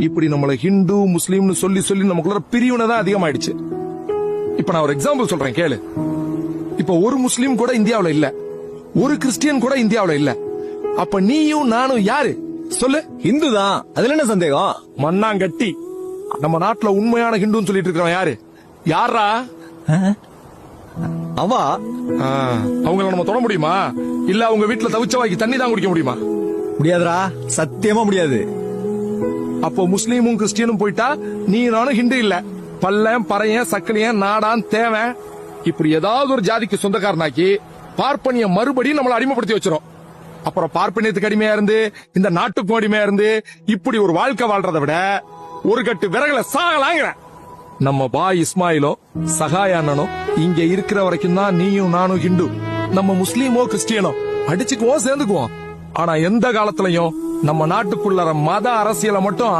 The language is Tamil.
இப்படி நம்மள ஹிந்து முஸ்லீம்னு சொல்லி சொல்லி நமக்குள்ள பிரிவினை தான் அதிகமாயிடுச்சு. இப்ப நான் ஒரு எக்ஸாம்பிள் சொல்றேன் கேளு. இப்ப ஒரு முஸ்லீம் கூட இந்தியாவுல இல்ல, ஒரு கிறிஸ்டியன் கூட இந்தியாவுல இல்ல. அப்ப நீயும் நானும் யாரு சொல்லு? ஹிந்து தான், அதுல என்ன சந்தேகம்? மண்ணாங்கட்டி. நம்ம நாட்டுல உண்மையான ஹிந்துன்னு சொல்லிட்டு இருக்கிறவன் யாரு? யாரா? அவா அவங்கள நம்ம தொட முடியுமா? இல்ல அவங்க வீட்டுல தவிச்ச வாக்கி தண்ணி தான் குடிக்க முடியுமா? முடியாதுடா, சத்தியமா முடியாது. அப்போ முஸ்லீமும் கிறிஸ்டியனும் போயிட்டா நீ நானும் ஹிந்து இல்ல. பல்லன் பறையன் சக்கலியன் நாடான் தேவன் இப்படி ஏதாவது ஒரு ஜாதிக்கு சொந்தக்காரனாக்கி பார்ப்பனிய மறுபடியும் நம்மள அடிமைப்படுத்தி வச்சிரும். அப்புறம் பார்ப்பனியத்துக்கு அடிமையா இருந்து இந்த நாட்டுக்கும் அடிமையா இருந்து இப்படி ஒரு வாழ்க்கை வாழ்றதை விட ஒரு கட்டு விறகுல சாகலாங்கிற. நம்ம பாய் இஸ்மாயிலும் சகாய அண்ணனும் இங்க இருக்கிற வரைக்கும் தான் நீயும் நானும் ஹிந்து. நம்ம முஸ்லீமோ கிறிஸ்டியனோ அடிச்சுக்குவோம், சேர்ந்துக்குவோம். ஆனா எந்த காலத்திலயும் நம்ம நாட்டுக்குள்ள மத அரசியலை மட்டும்